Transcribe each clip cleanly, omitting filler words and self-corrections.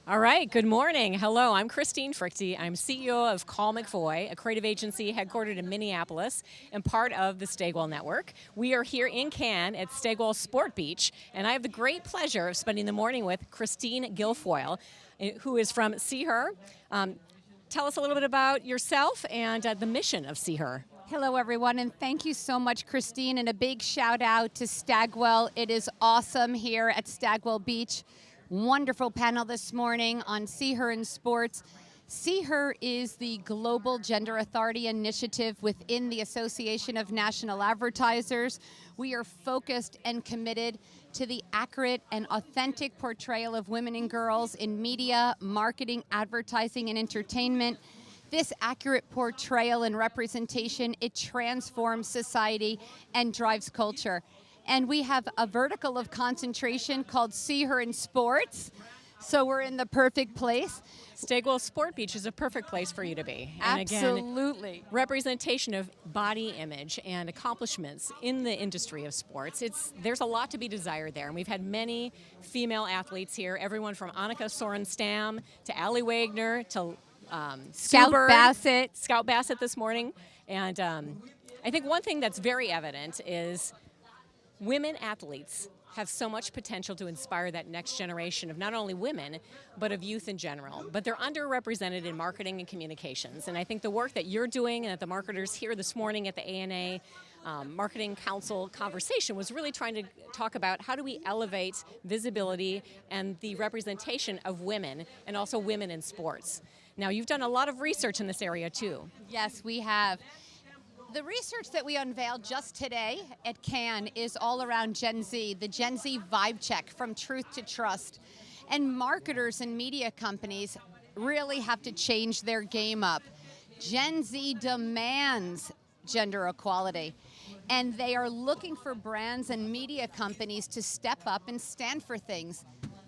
All right, good morning. Hello, I'm Christine Fruechte. I'm CEO of Colle McVoy, a creative agency headquartered in Minneapolis and part of the Stagwell network. We are here in Cannes at Stagwell Sport Beach, and I have the great pleasure of spending the morning with Christine Guilfoyle, who is from SeeHer. Tell us a little bit about yourself and the mission of SeeHer. Hello, everyone, and thank you so much, Christine, and a big shout out to Stagwell. It is awesome here at Stagwell Beach. Wonderful panel this morning on SeeHer in sports. SeeHer is the Global Gender Authority Initiative within the Association of National Advertisers. We are focused and committed to the accurate and authentic portrayal of women and girls in media, marketing, advertising, and entertainment. This accurate portrayal and representation, it transforms society and drives culture. And we have a vertical of concentration called SeeHer in sports, so we're in the perfect place. Stagwell Sport Beach is a perfect place for you to be. And Absolutely. Again, representation of body image and accomplishments in the industry of sports. There's a lot to be desired there. And we've had many female athletes here, everyone from Annika Sorenstam to Allie Wagner to Scout Bassett this morning. And I think one thing that's very evident is women athletes have so much potential to inspire that next generation of not only women, but of youth in general. But they're underrepresented in marketing and communications. And I think the work that you're doing and that the marketers here this morning at the ANA Marketing Council conversation was really trying to talk about how do we elevate visibility and the representation of women and also women in sports. Now, you've done a lot of research in this area too. Yes, we have. The research that we unveiled just today at Cannes is all around Gen Z, the Gen Z vibe check from truth to trust. And marketers and media companies really have to change their game up. Gen Z demands gender equality, and they are looking for brands and media companies to step up and stand for things.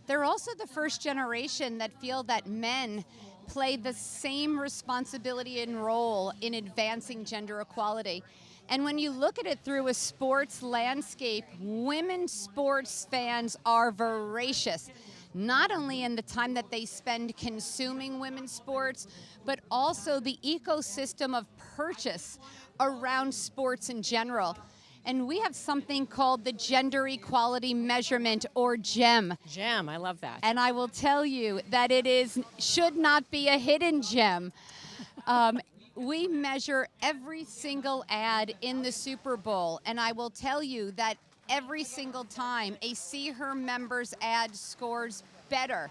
They're also the first generation that feel that men play the same responsibility and role in advancing gender equality. And when you look at it through a sports landscape, women's sports fans are voracious, not only in the time that they spend consuming women's sports, but also the ecosystem of purchase around sports in general. And we have something called the Gender Equality Measurement, or GEM. GEM, I love that. And I will tell you that should not be a hidden gem. We measure every single ad in the Super Bowl, and I will tell you that every single time a SeeHer member's ad scores better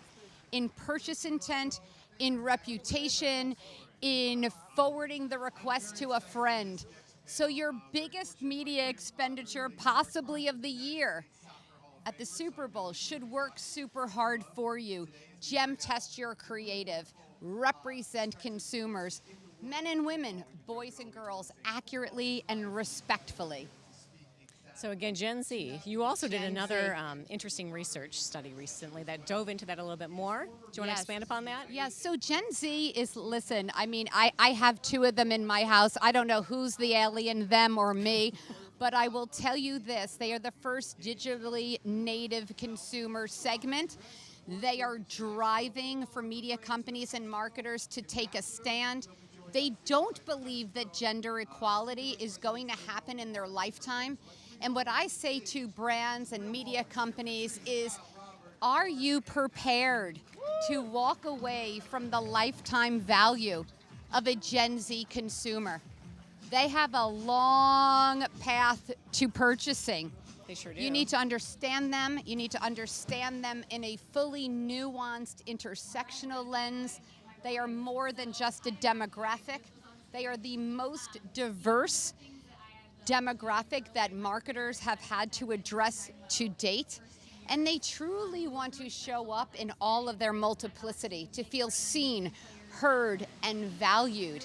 in purchase intent, in reputation, in forwarding the request to a friend. So your biggest media expenditure possibly of the year at the Super Bowl should work super hard for you. Gem test your creative, represent consumers, men and women, boys and girls, accurately and respectfully. So again, Gen Z, you also did another Gen Z. interesting research study recently that dove into that a little bit more. Do you want to expand upon that? Yes, so Gen Z is, listen, I mean, I have two of them in my house. I don't know who's the alien, them or me, but I will tell you this. They are the first digitally native consumer segment. They are driving for media companies and marketers to take a stand. They don't believe that gender equality is going to happen in their lifetime. And what I say to brands and media companies is, are you prepared to walk away from the lifetime value of a Gen Z consumer? They have a long path to purchasing. They sure do. You need to understand them. You need to understand them in a fully nuanced, intersectional lens. They are more than just a demographic. They are the most diverse demographic that marketers have had to address to date. And they truly want to show up in all of their multiplicity, to feel seen, heard, and valued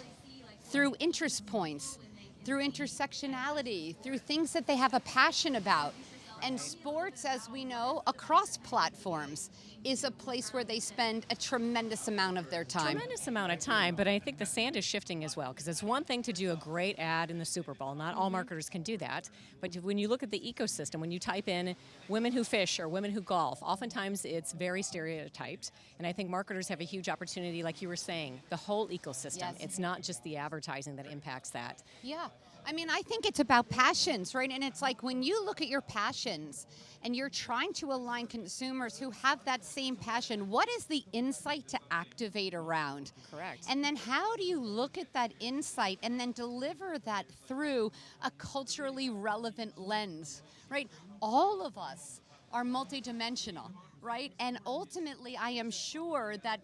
through interest points, through intersectionality, through things that they have a passion about. And sports, as we know, across platforms, is a place where they spend a tremendous amount of their time. Tremendous amount of time, but I think the sand is shifting as well, because it's one thing to do a great ad in the Super Bowl. Not all marketers can do that, but when you look at the ecosystem, when you type in women who fish or women who golf, oftentimes it's very stereotyped, and I think marketers have a huge opportunity, like you were saying, the whole ecosystem. Yes. It's not just the advertising that impacts that. Yeah. I mean, I think it's about passions, right? And it's like when you look at your passions and you're trying to align consumers who have that same passion, what is the insight to activate around? Correct. And then how do you look at that insight and then deliver that through a culturally relevant lens, right? All of us are multidimensional, right? And ultimately, I am sure that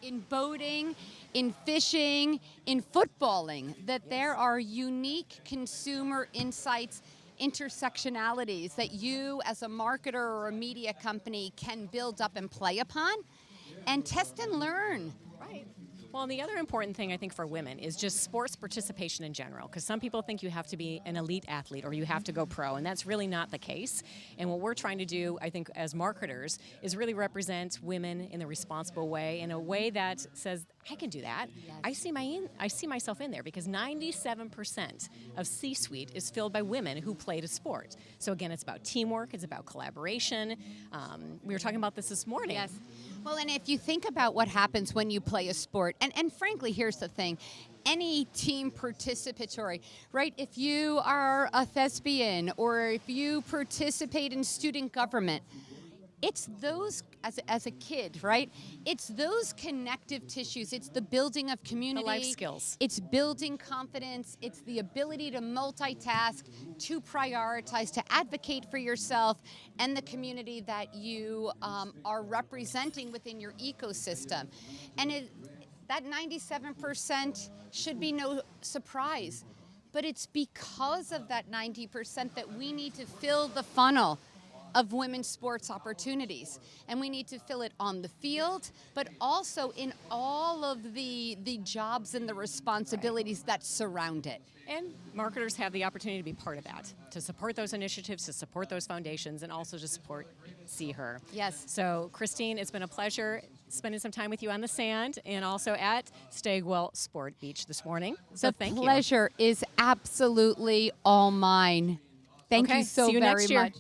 in boating, in fishing, in footballing, that there are unique consumer insights, intersectionalities that you as a marketer or a media company can build up and play upon and test and learn. Right. Well, and the other important thing I think for women is just sports participation in general, because some people think you have to be an elite athlete or you have to go pro, and that's really not the case. And what we're trying to do, I think, as marketers, is really represent women in a responsible way, in a way that says, I can do that. Yes. I see myself in there, because 97% of C-suite is filled by women who played a sport. So again, it's about teamwork, it's about collaboration. We were talking about this morning. Yes. Well, and if you think about what happens when you play a sport, and frankly, here's the thing, any team participatory, right? If you are a thespian or if you participate in student government, it's those, as a kid, right? It's those connective tissues. It's the building of community. The life skills. It's building confidence. It's the ability to multitask, to prioritize, to advocate for yourself and the community that you are representing within your ecosystem. And that 97% should be no surprise. But it's because of that 90% that we need to fill the funnel of women's sports opportunities. And we need to fill it on the field, but also in all of the jobs and the responsibilities that surround it. And marketers have the opportunity to be part of that, to support those initiatives, to support those foundations, and also to support SeeHer. Yes. So, Christine, it's been a pleasure spending some time with you on the sand and also at Stagwell Sport Beach this morning. So thank you. The pleasure is absolutely all mine. Thank you so see you very next year. much.